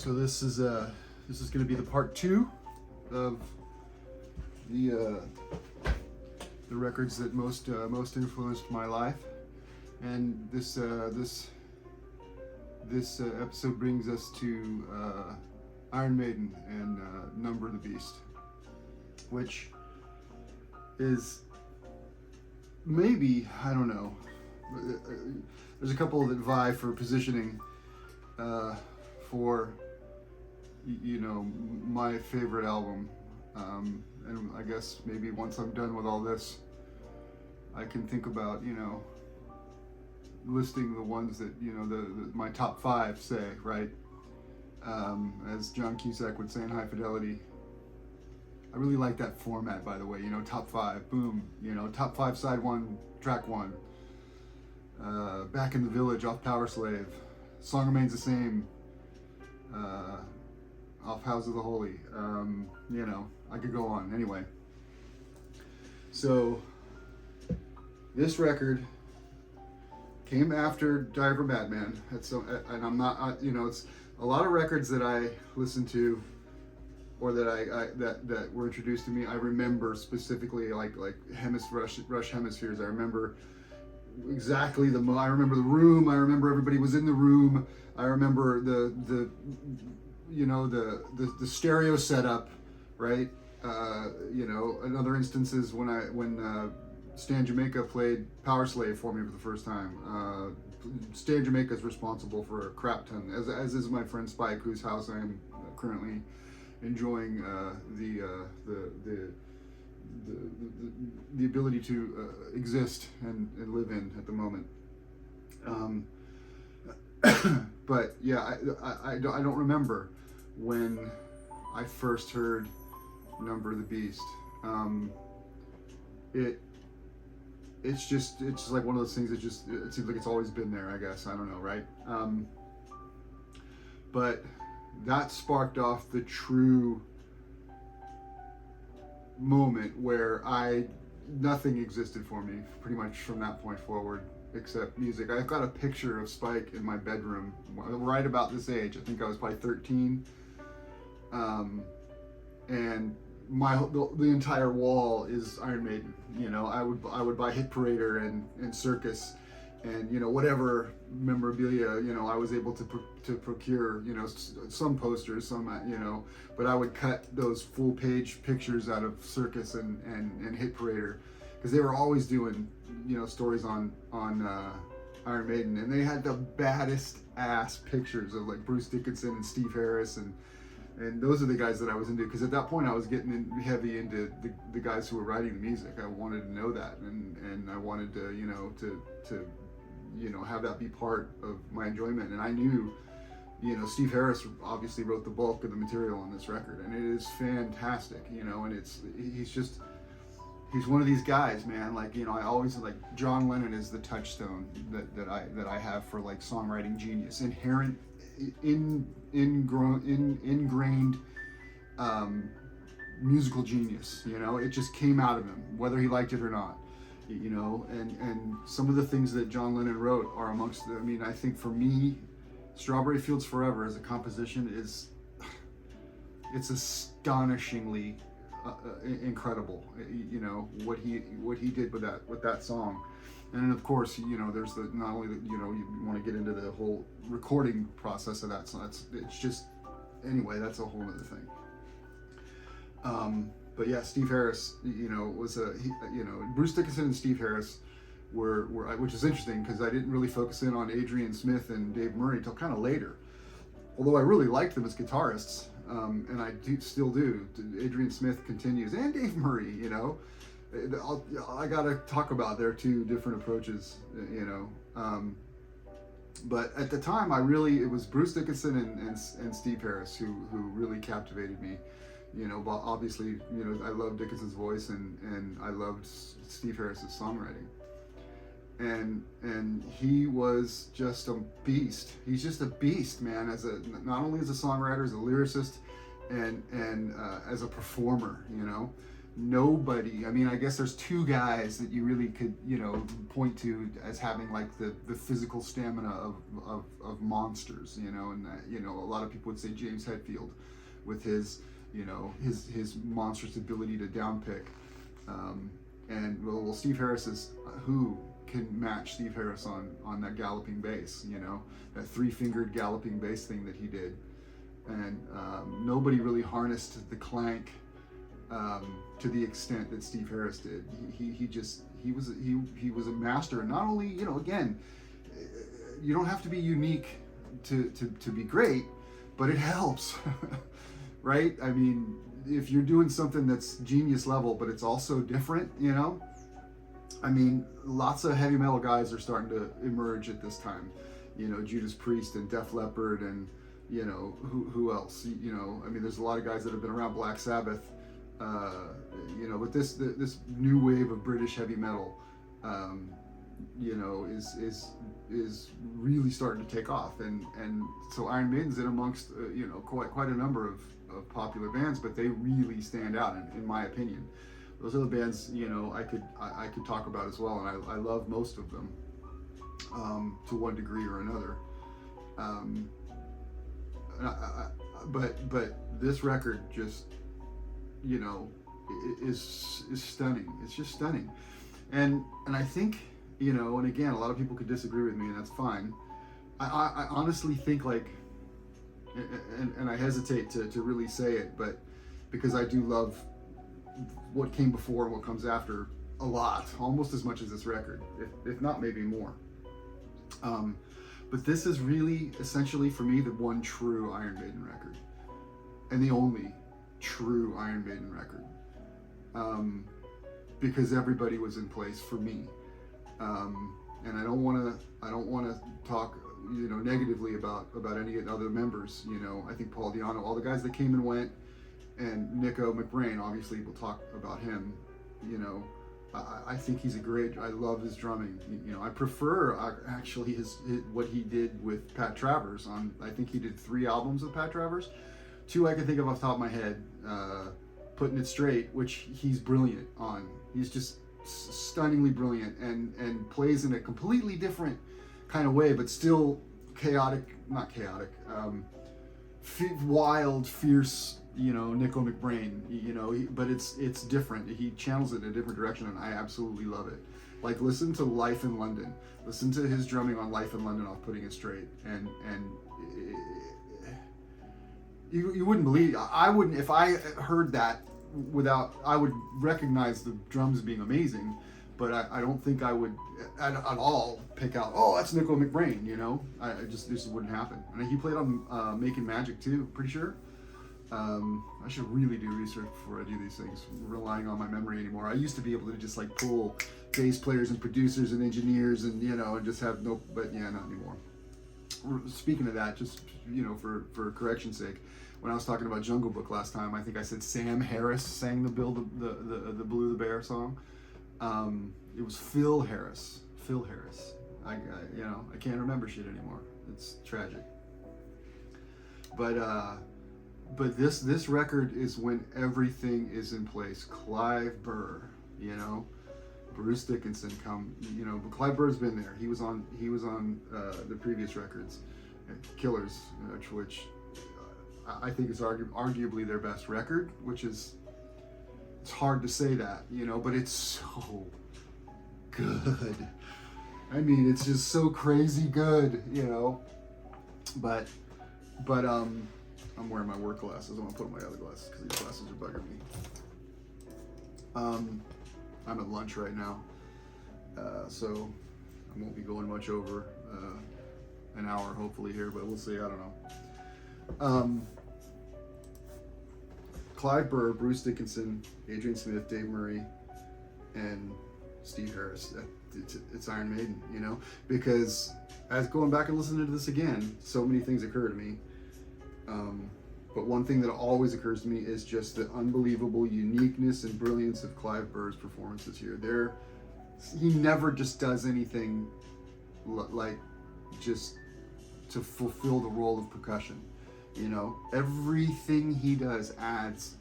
So this is going to be the part 2 of the records that most influenced my life, and this episode brings us to Iron Maiden and Number of the Beast, which is maybe, I don't know, there's a couple that vie for positioning for my favorite album, and I guess maybe once I'm done with all this I can think about listing the ones that my top 5 say, right? As John Cusack would say in High Fidelity. I really like that format, by the way, top 5, boom, top 5 side 1, track 1, Back in the Village off Power Slave, Song Remains the Same off House of the Holy. I could go on. Anyway, so this record came after Diver Madman. And I'm not, it's a lot of records that I listened to or that were introduced to me. I remember specifically like Rush Hemispheres. I remember exactly I remember the room. I remember everybody was in the room. I remember the stereo setup, right? In other instances when Stan Jamaica played Power Slave for me for the first time. Stan Jamaica is responsible for a crap ton, as is my friend Spike, whose house I am currently enjoying the ability to exist and live in at the moment. But yeah, I don't remember when I first heard Number of the Beast. It's just like one of those things that it seems like it's always been there, I guess. I don't know, right? But that sparked off the true moment where nothing existed for me pretty much from that point forward except music. I've got a picture of Spike in my bedroom right about this age. I think I was probably 13, and the entire wall is Iron Maiden. I would buy Hit Parader and Circus and whatever memorabilia I was able to procure, some posters, some but I would cut those full page pictures out of Circus and Hit Parader, because they were always doing stories on Iron Maiden, and they had the baddest ass pictures of like Bruce Dickinson and Steve Harris, and those are the guys that I was into, because at that point I was getting heavy into the guys who were writing the music. I wanted to know that, and I wanted to have that be part of my enjoyment. And I knew Steve Harris obviously wrote the bulk of the material on this record, and it is fantastic, and he's one of these guys, man. Like, I always like John Lennon is the touchstone that I have for like songwriting genius, inherent, ingrained musical genius. It just came out of him, whether he liked it or not. And some of the things that John Lennon wrote are amongst I think for me, Strawberry Fields Forever as a composition it's astonishingly incredible, what he did with that song. And then of course, there's not only you want to get into the whole recording process of that, so it's just, anyway, that's a whole other thing. But yeah, Steve Harris, was Bruce Dickinson and Steve Harris were which is interesting, because I didn't really focus in on Adrian Smith and Dave Murray till kind of later, although I really liked them as guitarists. And I still do. Adrian Smith continues, and Dave Murray. I gotta talk about their two different approaches. But at the time, it was Bruce Dickinson and Steve Harris who really captivated me. But obviously, I loved Dickinson's voice, and I loved Steve Harris's songwriting. And he was just a beast. He's just a beast, man. Not only as a songwriter, as a lyricist, and as a performer. nobody. I mean, I guess there's two guys that you really could, point to as having like the physical stamina of monsters, and a lot of people would say James Hetfield with his, his monstrous ability to downpick. And well, Steve Harris is, who can match Steve Harris on that galloping bass, that three-fingered galloping bass thing that he did. And nobody really harnessed the clank to the extent that Steve Harris did. He was a master. And not only, again, you don't have to be unique to be great, but it helps, right? I mean, if you're doing something that's genius level, but it's also different, I mean, lots of heavy metal guys are starting to emerge at this time. Judas Priest and Def Leppard and, who else? I mean, there's a lot of guys that have been around, Black Sabbath, but this new wave of British heavy metal, is really starting to take off, and so Iron Maiden's in amongst quite a number of popular bands, but they really stand out in my opinion. Those other bands, I could talk about as well, and I love most of them to one degree or another. But this record just, is stunning. It's just stunning, and I think, and again, a lot of people could disagree with me, and that's fine. I honestly think, like, and I hesitate to really say it, but because I do love what came before and what comes after a lot, almost as much as this record, if not maybe more. But this is really essentially for me the one true Iron Maiden record, and the only true Iron Maiden record, because everybody was in place for me, and I don't want to talk negatively about any other members. I think Paul Di'Anno, all the guys that came and went, and Nicko McBrain, obviously we'll talk about him. I think he's I love his drumming. I prefer actually what he did with Pat Travers on, I think he did 3 albums with Pat Travers. 2 I can think of off the top of my head. Putting It Straight, which he's brilliant on. He's just stunningly brilliant and plays in a completely different kind of way, but still not chaotic, wild, fierce, Nicko McBrain, but it's different. He channels it in a different direction, and I absolutely love it. Like, listen to Life in London. Listen to his drumming on Life in London off Putting It Straight, and you wouldn't believe. I wouldn't, if I heard that I would recognize the drums being amazing, but I don't think I would at all pick out, oh, that's Nicko McBrain, I just, this wouldn't happen. And he played on Making Magic too, pretty sure. I should really do research before I do these things, relying on my memory anymore. I used to be able to just like pull bass players and producers and engineers and, and just have but yeah, not anymore. Speaking of that, just, for correction's sake, when I was talking about Jungle Book last time, I think I said Sam Harris sang the Blue the Bear song. It was Phil Harris. I can't remember shit anymore. It's tragic. But this record is when everything is in place. Clive Burr, Bruce Dickinson but Clive Burr's been there. He was on the previous records, Killers, which I think is arguably their best record, which is, it's hard to say that, but it's so good. I mean, it's just so crazy good, but I'm wearing my work glasses. I'm gonna put on my other glasses because these glasses are bugging me. I'm at lunch right now, so I won't be going much over an hour hopefully here, but we'll see. I don't know. Clive Burr, Bruce Dickinson, Adrian Smith, Dave Murray, and Steve Harris. It's Iron Maiden, because as going back and listening to this again, so many things occur to me. But one thing that always occurs to me is just the unbelievable uniqueness and brilliance of Clive Burr's performances here. He never just does anything like just to fulfill the role of percussion. Everything he does adds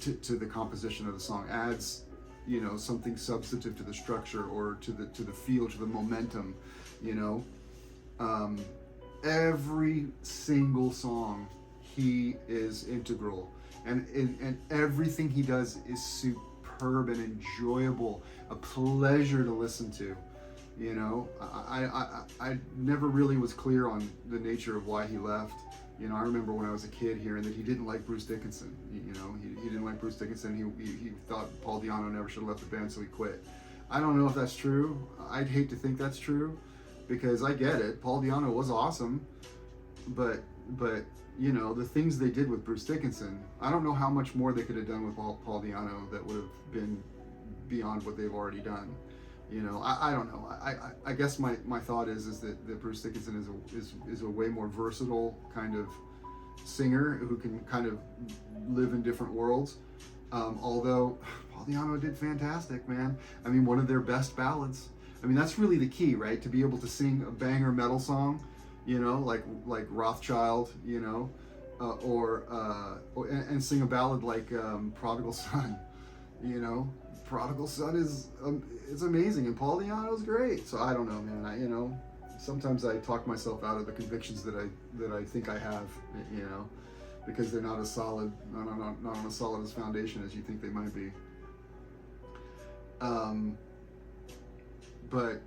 to the composition of the song, adds, you know, something substantive to the structure or to the feel, to the momentum, you know. Every single song, he is integral, and everything he does is superb and enjoyable, a pleasure to listen to. You know, I never really was clear on the nature of why he left. You know, I remember when I was a kid hearing that he didn't like Bruce Dickinson. You know, he didn't like Bruce Dickinson. He thought Paul Di'Anno never should have left the band, so he quit. I don't know if that's true. I'd hate to think that's true, because I get it. Paul Di'Anno was awesome, but you know, the things they did with Bruce Dickinson, I don't know how much more they could have done with Paul Di'Anno that would have been beyond what they've already done. You know, I don't know. I guess my thought is that Bruce Dickinson is a way more versatile kind of singer who can kind of live in different worlds. Although Paul Di'Anno did fantastic, man. I mean, one of their best ballads. I mean, that's really the key, right? To be able to sing a banger metal song, you know, like Rothschild, you know, and sing a ballad like Prodigal Son, you know. Prodigal Son is it's amazing, and Paul Di'Anno is great. So I don't know, man. You know, sometimes I talk myself out of the convictions that I think I have, you know, because they're not as solid, not on as solid as foundation as you think they might be. But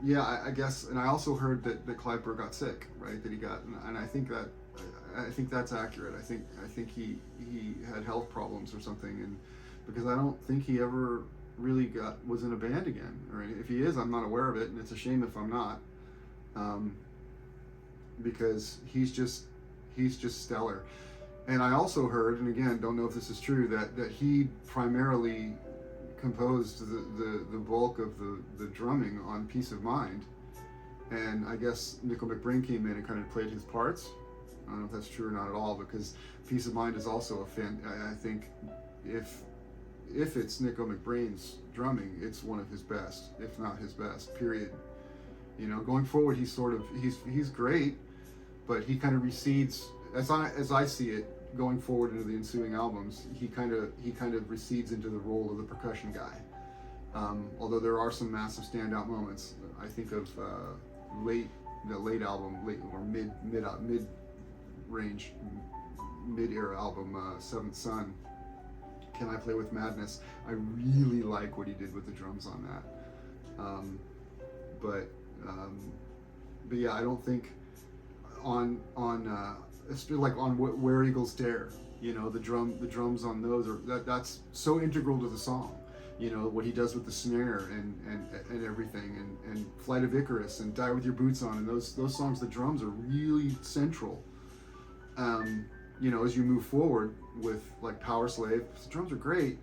yeah, I guess, and I also heard that Clive Burr got sick, right? That he got, and I think that's accurate. I think he had health problems or something, and because I don't think he ever really was in a band again, or if he is, I'm not aware of it, and it's a shame if I'm not, because he's just stellar. And I also heard, and again, don't know if this is true, that he primarily composed the bulk of the drumming on Peace of Mind, and I guess Nicko McBrain came in and kind of played his parts. I don't know if that's true or not at all, because Peace of Mind is also a fan. I think if it's Nicko McBrain's drumming, it's one of his best, if not his best, period. You know, going forward, he's great, but he kind of recedes, as I see it, going forward into the ensuing albums, he kind of recedes into the role of the percussion guy. Although there are some massive standout moments. I think of the late album, or mid-era album, Seventh Son, Can I Play With Madness? I really like what he did with the drums on that. But yeah, I don't think on it's like on Where Eagles Dare, you know, the drums on those that's so integral to the song. You know, what he does with the snare and everything, and Flight of Icarus and Die With Your Boots On, and those songs, the drums are really central. You know, as you move forward with like Power Slave, the drums are great,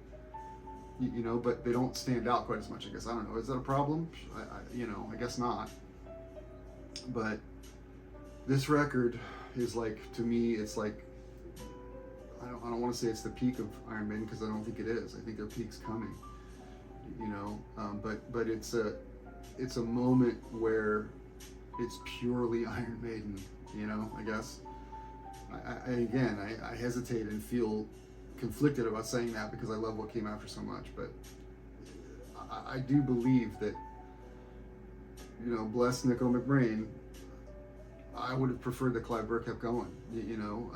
you know, but they don't stand out quite as much, I guess. I don't know, is that a problem? I guess not. But this record is like, to me, it's like, I don't want to say it's the peak of Iron Maiden, because I don't think it is. I think their peak's coming, you know. But it's a moment where it's purely Iron Maiden, you know, I guess. I hesitate and feel conflicted about saying that, because I love what came after so much, but I do believe that, you know, bless Nicko McBrain, I would have preferred that Clive Burr kept going, you know.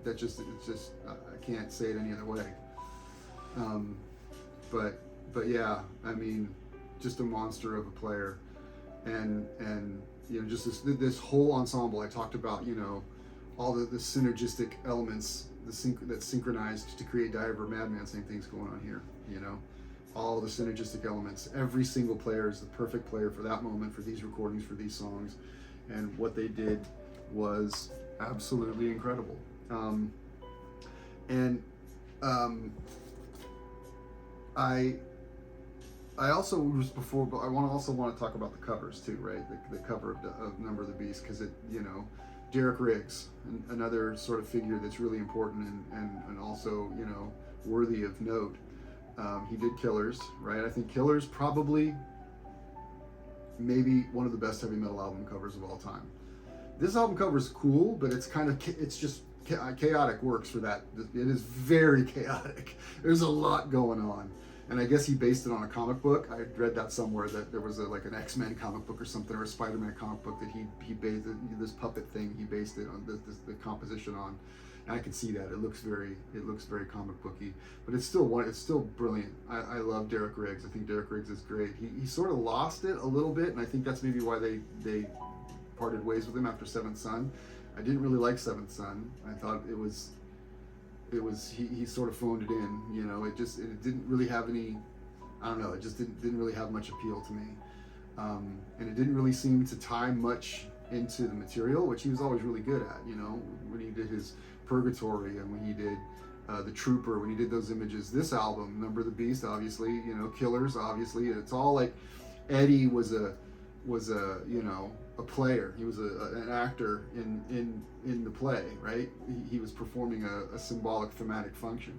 It's just I can't say it any other way. But yeah, I mean, just a monster of a player, and you know, just this whole ensemble. I talked about, you know, all the synergistic elements, that synchronized to create Die With Madman. Same thing's going on here, you know. All the synergistic elements. Every single player is the perfect player for that moment, for these recordings, for these songs, and what they did was absolutely incredible. I also was before, but I also want to talk about the covers too, right? The cover of Number of the Beast, because it, you know, Derek Riggs, another sort of figure that's really important and also, you know, worthy of note. He did Killers, right? I think Killers probably maybe one of the best heavy metal album covers of all time. This album cover is cool, but it's just chaotic works for that. It is very chaotic. There's a lot going on. And I guess he based it on a comic book. I read that somewhere, that there was like an X-Men comic book or something, or a Spider-Man comic book that he based this puppet thing. He based it on the composition on, and I can see that it looks very comic booky. But it's still brilliant. I love Derek Riggs. I think Derek Riggs is great. He sort of lost it a little bit, and I think that's maybe why they parted ways with him after Seventh Son. I didn't really like Seventh Son. I thought it was he sort of phoned it in, you know. It didn't really have any, I don't know, it just didn't really have much appeal to me, and it didn't really seem to tie much into the material, which he was always really good at, you know, when he did his Purgatory and when he did the Trooper, when he did those images. This album, Number of the Beast, obviously, you know, Killers, obviously. It's all like Eddie was a you know, a player. He was an actor in the play, right? He was performing a symbolic thematic function.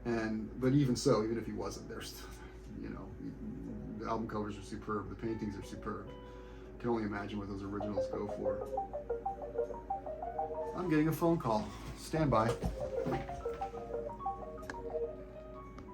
But even so, even if he wasn't, there's, you know, the album covers are superb, the paintings are superb. I can only imagine what those originals go for. I'm getting a phone call. Stand by.